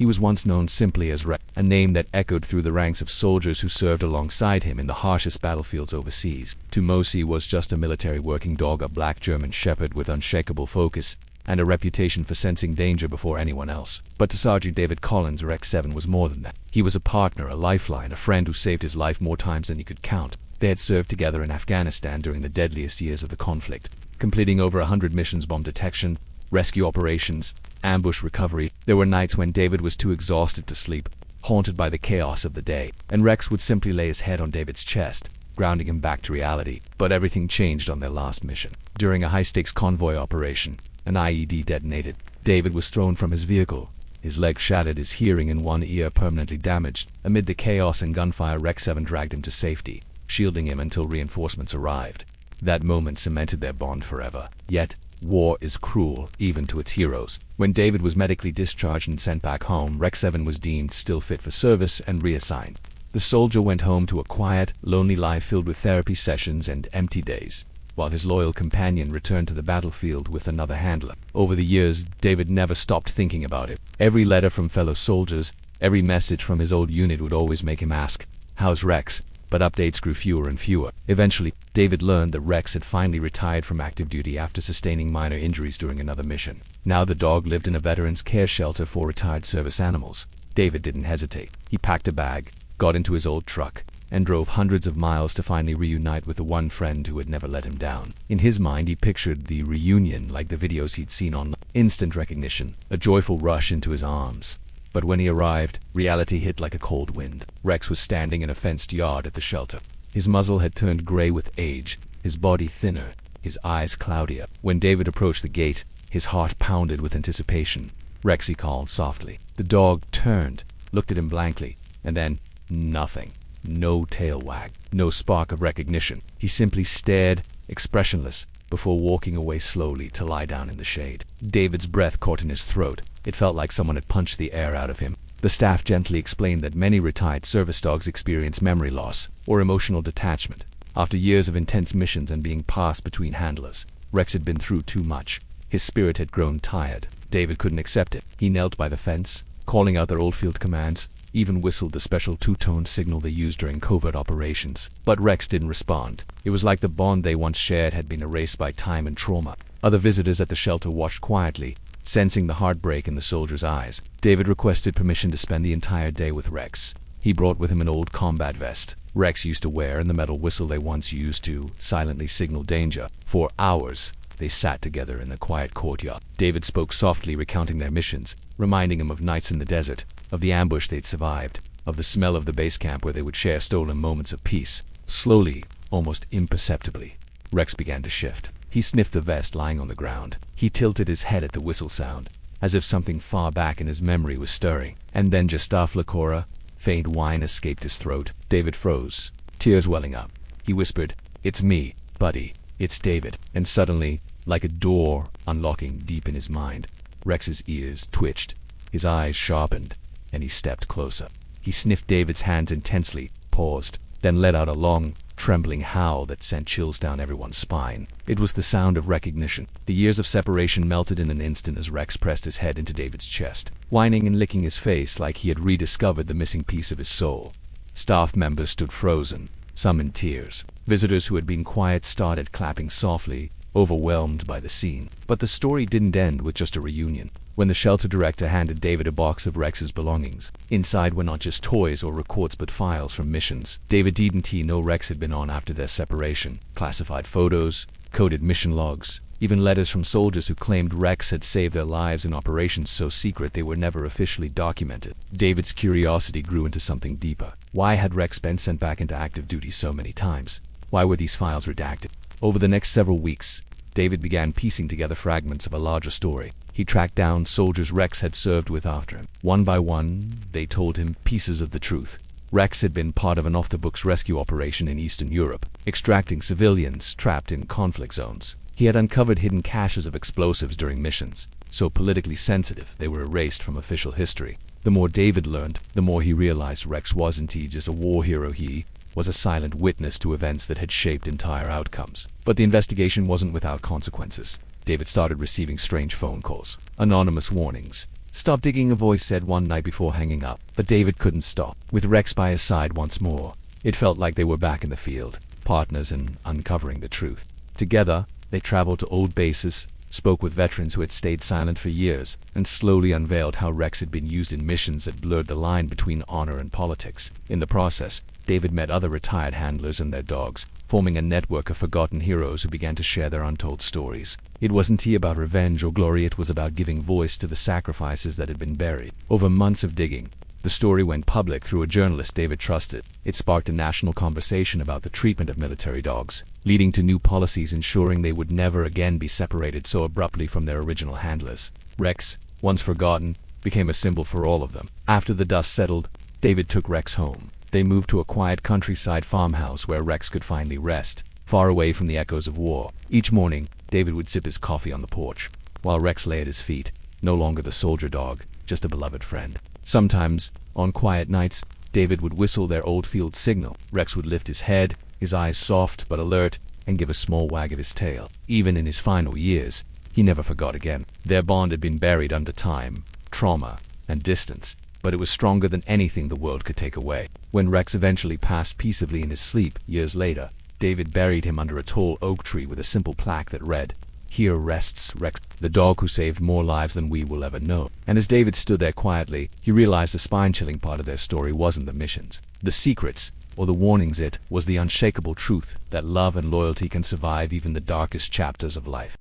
He was once known simply as Rex, a name that echoed through the ranks of soldiers who served alongside him in the harshest battlefields overseas. To most, he was just a military working dog, a black German shepherd with unshakable focus and a reputation for sensing danger before anyone else. But to Sergeant David Collins, Rex 7 was more than that. He was a partner, a lifeline, a friend who saved his life more times than he could count. They had served together in Afghanistan during the deadliest years of the conflict, completing over 100 missions: bomb detection, rescue operations, ambush recovery. There were nights when David was too exhausted to sleep, haunted by the chaos of the day, and Rex would simply lay his head on David's chest, grounding him back to reality. But everything changed on their last mission. During a high-stakes convoy operation, an IED detonated. David was thrown from his vehicle, his leg shattered, his hearing in one ear permanently damaged. Amid the chaos and gunfire, Rex 7 dragged him to safety, shielding him until reinforcements arrived. That moment cemented their bond forever. Yet, war is cruel, even to its heroes. When David was medically discharged and sent back home, Rex 7 was deemed still fit for service and reassigned. The soldier went home to a quiet, lonely life filled with therapy sessions and empty days, while his loyal companion returned to the battlefield with another handler. Over the years, David never stopped thinking about it. Every letter from fellow soldiers, every message from his old unit would always make him ask, "How's Rex?" But updates grew fewer and fewer. Eventually, David learned that Rex had finally retired from active duty after sustaining minor injuries during another mission. Now the dog lived in a veterans care shelter for retired service animals. David didn't hesitate. He packed a bag, got into his old truck, and drove hundreds of miles to finally reunite with the one friend who had never let him down. In his mind, he pictured the reunion like the videos he'd seen online. Instant recognition, a joyful rush into his arms. But when he arrived, reality hit like a cold wind. Rex was standing in a fenced yard at the shelter. His muzzle had turned gray with age, his body thinner, his eyes cloudier. When David approached the gate, his heart pounded with anticipation. "Rexy," called softly. The dog turned, looked at him blankly, and then nothing. No tail wag, no spark of recognition. He simply stared, expressionless, before walking away slowly to lie down in the shade. David's breath caught in his throat. It felt like someone had punched the air out of him. The staff gently explained that many retired service dogs experience memory loss or emotional detachment after years of intense missions and being passed between handlers. Rex had been through too much. His spirit had grown tired. David couldn't accept it. He knelt by the fence, calling out their old field commands, even whistled the special two-tone signal they used during covert operations. But Rex didn't respond. It was like the bond they once shared had been erased by time and trauma. Other visitors at the shelter watched quietly, sensing the heartbreak in the soldier's eyes. David requested permission to spend the entire day with Rex. He brought with him an old combat vest Rex used to wear and the metal whistle they once used to silently signal danger. For hours, they sat together in the quiet courtyard. David spoke softly, recounting their missions, reminding him of nights in the desert, of the ambush they'd survived, of the smell of the base camp where they would share stolen moments of peace. Slowly, almost imperceptibly, Rex began to shift. He sniffed the vest lying on the ground. He tilted his head at the whistle sound, as if something far back in his memory was stirring. And then just a flakora, faint whine escaped his throat. David froze, tears welling up. He whispered, "It's me, buddy. It's David." And suddenly, like a door unlocking deep in his mind, Rex's ears twitched, his eyes sharpened, and he stepped closer. He sniffed David's hands intensely, paused, then let out a long, trembling howl that sent chills down everyone's spine. It was the sound of recognition. The years of separation melted in an instant as Rex pressed his head into David's chest, whining and licking his face like he had rediscovered the missing piece of his soul. Staff members stood frozen, some in tears. Visitors who had been quiet started clapping softly, overwhelmed by the scene. But the story didn't end with just a reunion. When the shelter director handed David a box of Rex's belongings, inside were not just toys or records but files from missions David didn't know Rex had been on after their separation. Classified photos, coded mission logs, even letters from soldiers who claimed Rex had saved their lives in operations so secret they were never officially documented. David's curiosity grew into something deeper. Why had Rex been sent back into active duty so many times? Why were these files redacted? Over the next several weeks, David began piecing together fragments of a larger story. He tracked down soldiers Rex had served with after him. One by one, they told him pieces of the truth. Rex had been part of an off-the-books rescue operation in Eastern Europe, extracting civilians trapped in conflict zones. He had uncovered hidden caches of explosives during missions, so politically sensitive they were erased from official history. The more David learned, the more he realized Rex wasn't just a war hero. He was a silent witness to events that had shaped entire outcomes. But the investigation wasn't without consequences. David started receiving strange phone calls, anonymous warnings, "Stop digging," a voice said one night before hanging up. But David couldn't stop. With Rex by his side once more, it felt like they were back in the field, partners in uncovering the truth. Together, they traveled to old bases, spoke with veterans who had stayed silent for years, and slowly unveiled how Rex had been used in missions that blurred the line between honor and politics. In the process, David met other retired handlers and their dogs, forming a network of forgotten heroes who began to share their untold stories. It wasn't about revenge or glory, it was about giving voice to the sacrifices that had been buried. Over months of digging, the story went public through a journalist David trusted. It sparked a national conversation about the treatment of military dogs, leading to new policies ensuring they would never again be separated so abruptly from their original handlers. Rex, once forgotten, became a symbol for all of them. After the dust settled, David took Rex home. They moved to a quiet countryside farmhouse where Rex could finally rest, far away from the echoes of war. Each morning, David would sip his coffee on the porch, while Rex lay at his feet, no longer the soldier dog, just a beloved friend. Sometimes, on quiet nights, David would whistle their old field signal. Rex would lift his head, his eyes soft but alert, and give a small wag of his tail. Even in his final years, he never forgot again. Their bond had been buried under time, trauma, and distance, but it was stronger than anything the world could take away. When Rex eventually passed peaceably in his sleep, years later, David buried him under a tall oak tree with a simple plaque that read, "Here rests Rex, the dog who saved more lives than we will ever know." And as David stood there quietly, he realized the spine-chilling part of their story wasn't the missions, the secrets, or the warnings. It was the unshakable truth that love and loyalty can survive even the darkest chapters of life.